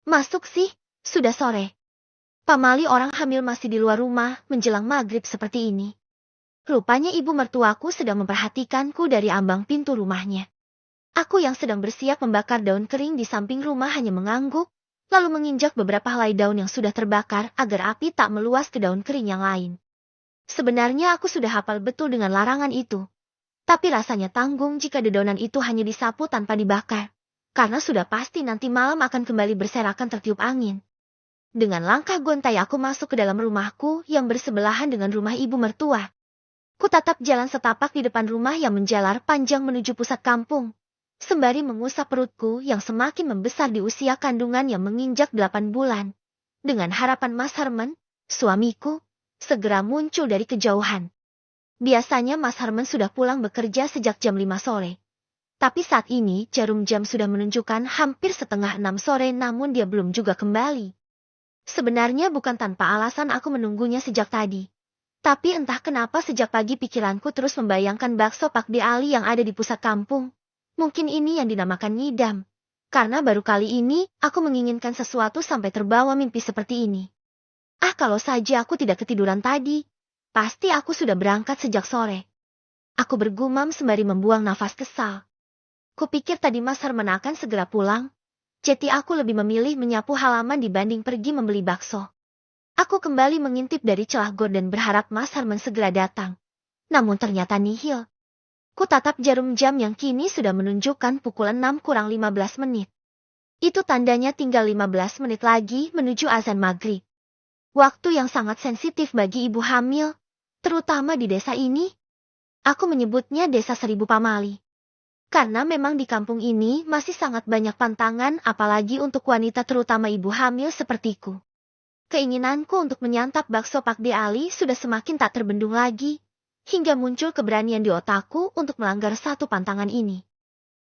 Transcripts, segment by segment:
Masuk sih, sudah sore. Pamali orang hamil masih di luar rumah menjelang maghrib seperti ini. Rupanya ibu mertuaku sedang memperhatikanku dari ambang pintu rumahnya. Aku yang sedang bersiap membakar daun kering di samping rumah hanya mengangguk, lalu menginjak beberapa helai daun yang sudah terbakar agar api tak meluas ke daun kering yang lain. Sebenarnya aku sudah hafal betul dengan larangan itu. Tapi rasanya tanggung jika dedaunan itu hanya disapu tanpa dibakar. Karena sudah pasti nanti malam akan kembali berserakan tertiup angin. Dengan langkah gontai aku masuk ke dalam rumahku yang bersebelahan dengan rumah ibu mertua. Kutatap jalan setapak di depan rumah yang menjalar panjang menuju pusat kampung. Sembari mengusap perutku yang semakin membesar di usia kandungan yang menginjak 8 bulan. Dengan harapan Mas Herman, suamiku, segera muncul dari kejauhan. Biasanya Mas Herman sudah pulang bekerja sejak jam 5 sore. Tapi saat ini jarum jam sudah menunjukkan hampir setengah 6 sore namun dia belum juga kembali. Sebenarnya bukan tanpa alasan aku menunggunya sejak tadi. Tapi entah kenapa sejak pagi pikiranku terus membayangkan bakso Pak De Ali yang ada di pusat kampung. Mungkin ini yang dinamakan ngidam. Karena baru kali ini aku menginginkan sesuatu sampai terbawa mimpi seperti ini. Kalau saja aku tidak ketiduran tadi, pasti aku sudah berangkat sejak sore. Aku bergumam sembari membuang nafas kesal. Kupikir tadi Mas Herman akan segera pulang. Jadi aku lebih memilih menyapu halaman dibanding pergi membeli bakso. Aku kembali mengintip dari celah gorden berharap Mas Herman segera datang. Namun ternyata nihil. Kutatap jarum jam yang kini sudah menunjukkan pukul 6 kurang 15 menit. Itu tandanya tinggal 15 menit lagi menuju azan maghrib. Waktu yang sangat sensitif bagi ibu hamil, terutama di desa ini. Aku menyebutnya desa Seribu Pamali. Karena memang di kampung ini masih sangat banyak pantangan apalagi untuk wanita terutama ibu hamil sepertiku. Keinginanku untuk menyantap bakso Pak De Ali sudah semakin tak terbendung lagi. Hingga muncul keberanian di otakku untuk melanggar satu pantangan ini.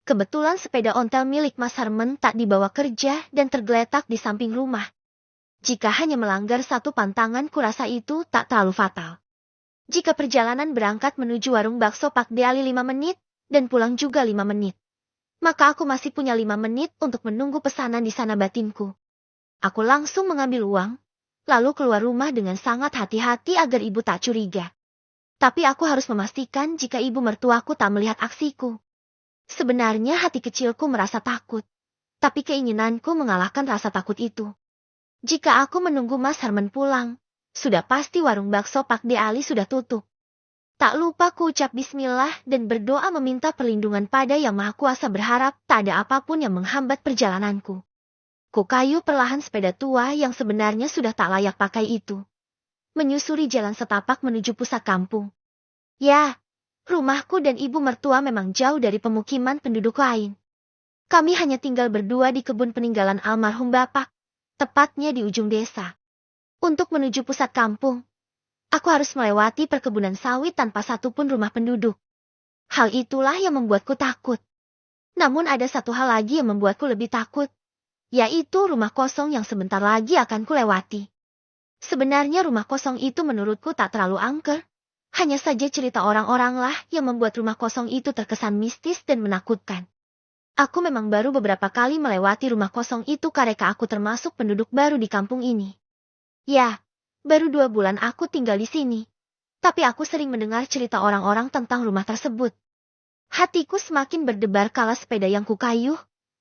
Kebetulan sepeda ontel milik Mas Herman tak dibawa kerja dan tergeletak di samping rumah. Jika hanya melanggar satu pantangan kurasa itu tak terlalu fatal. Jika perjalanan berangkat menuju warung bakso Pak De Ali 5 menit, dan pulang juga 5 menit. Maka aku masih punya 5 menit untuk menunggu pesanan di sana batinku. Aku langsung mengambil uang, lalu keluar rumah dengan sangat hati-hati agar ibu tak curiga. Tapi aku harus memastikan jika ibu mertuaku tak melihat aksiku. Sebenarnya hati kecilku merasa takut. Tapi keinginanku mengalahkan rasa takut itu. Jika aku menunggu Mas Herman pulang, sudah pasti warung bakso Pak De Ali sudah tutup. Tak lupa ku ucap bismillah dan berdoa meminta perlindungan pada Yang Maha Kuasa berharap tak ada apapun yang menghambat perjalananku. Ku kayu perlahan sepeda tua yang sebenarnya sudah tak layak pakai itu. Menyusuri jalan setapak menuju pusat kampung. Ya, rumahku dan ibu mertua memang jauh dari pemukiman penduduk lain. Kami hanya tinggal berdua di kebun peninggalan almarhum bapak, tepatnya di ujung desa. Untuk menuju pusat kampung, aku harus melewati perkebunan sawit tanpa satupun rumah penduduk. Hal itulah yang membuatku takut. Namun ada satu hal lagi yang membuatku lebih takut, yaitu rumah kosong yang sebentar lagi akan kulewati. Sebenarnya rumah kosong itu menurutku tak terlalu angker. Hanya saja cerita orang-orang lah yang membuat rumah kosong itu terkesan mistis dan menakutkan. Aku memang baru beberapa kali melewati rumah kosong itu karena aku termasuk penduduk baru di kampung ini. Ya, baru 2 bulan aku tinggal di sini. Tapi aku sering mendengar cerita orang-orang tentang rumah tersebut. Hatiku semakin berdebar kala sepeda yang kukayuh,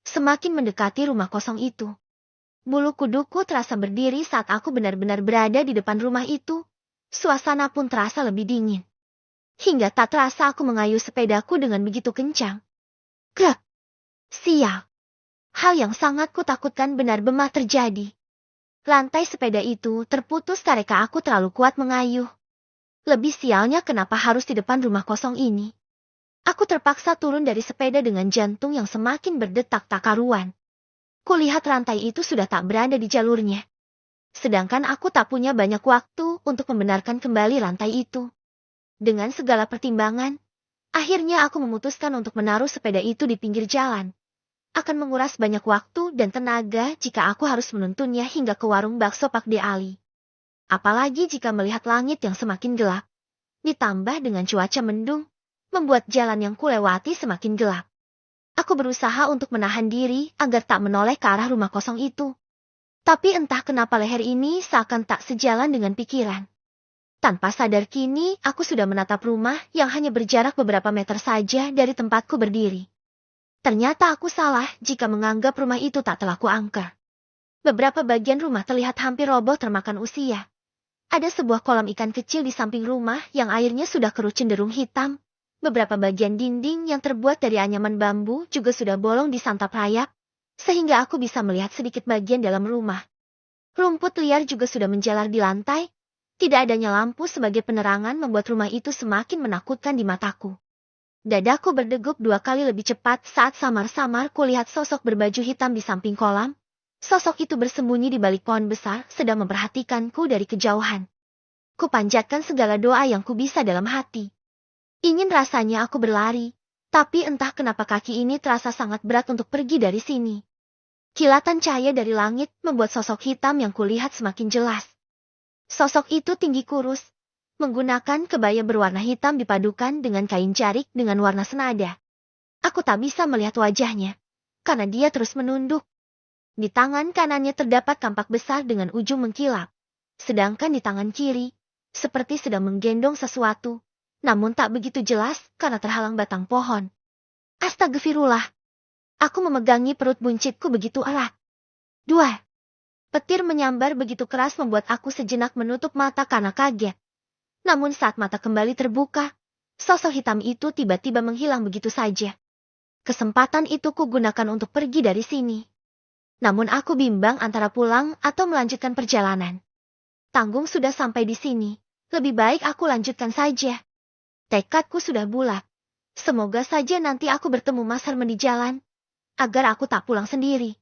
semakin mendekati rumah kosong itu. Bulu kuduku terasa berdiri saat aku benar-benar berada di depan rumah itu. Suasana pun terasa lebih dingin. Hingga tak terasa aku mengayuh sepedaku dengan begitu kencang. Krek! Sial! Hal yang sangat kutakutkan benar-benar terjadi. Lantai sepeda itu terputus karena aku terlalu kuat mengayuh. Lebih sialnya kenapa harus di depan rumah kosong ini. Aku terpaksa turun dari sepeda dengan jantung yang semakin berdetak tak karuan. Kulihat rantai itu sudah tak berada di jalurnya. Sedangkan aku tak punya banyak waktu untuk membenarkan kembali rantai itu. Dengan segala pertimbangan, akhirnya aku memutuskan untuk menaruh sepeda itu di pinggir jalan. Akan menguras banyak waktu dan tenaga jika aku harus menuntunnya hingga ke warung bakso Pak De Ali. Apalagi jika melihat langit yang semakin gelap, ditambah dengan cuaca mendung, membuat jalan yang kulewati semakin gelap. Aku berusaha untuk menahan diri agar tak menoleh ke arah rumah kosong itu. Tapi entah kenapa leher ini seakan tak sejalan dengan pikiran. Tanpa sadar kini, aku sudah menatap rumah yang hanya berjarak beberapa meter saja dari tempatku berdiri. Ternyata aku salah jika menganggap rumah itu tak terlaku angker. Beberapa bagian rumah terlihat hampir roboh termakan usia. Ada sebuah kolam ikan kecil di samping rumah yang airnya sudah keruh cenderung hitam. Beberapa bagian dinding yang terbuat dari anyaman bambu juga sudah bolong disantap rayap, sehingga aku bisa melihat sedikit bagian dalam rumah. Rumput liar juga sudah menjalar di lantai. Tidak adanya lampu sebagai penerangan membuat rumah itu semakin menakutkan di mataku. Dadaku berdegup 2 kali lebih cepat saat samar-samar kulihat sosok berbaju hitam di samping kolam. Sosok itu bersembunyi di balik pohon besar sedang memperhatikanku dari kejauhan. Kupanjatkan segala doa yang ku bisa dalam hati. Ingin rasanya aku berlari, tapi entah kenapa kaki ini terasa sangat berat untuk pergi dari sini. Kilatan cahaya dari langit membuat sosok hitam yang kulihat semakin jelas. Sosok itu tinggi kurus, menggunakan kebaya berwarna hitam dipadukan dengan kain jarik dengan warna senada. Aku tak bisa melihat wajahnya, karena dia terus menunduk. Di tangan kanannya terdapat kampak besar dengan ujung mengkilap, sedangkan di tangan kiri, seperti sedang menggendong sesuatu, namun tak begitu jelas karena terhalang batang pohon. Astagfirullah. Aku memegangi perut buncitku begitu erat. 2. Petir menyambar begitu keras membuat aku sejenak menutup mata karena kaget. Namun saat mata kembali terbuka, sosok hitam itu tiba-tiba menghilang begitu saja. Kesempatan itu kugunakan untuk pergi dari sini. Namun aku bimbang antara pulang atau melanjutkan perjalanan. Tanggung sudah sampai di sini, lebih baik aku lanjutkan saja. Tekadku sudah bulat. Semoga saja nanti aku bertemu Mas Herman di jalan, agar aku tak pulang sendiri.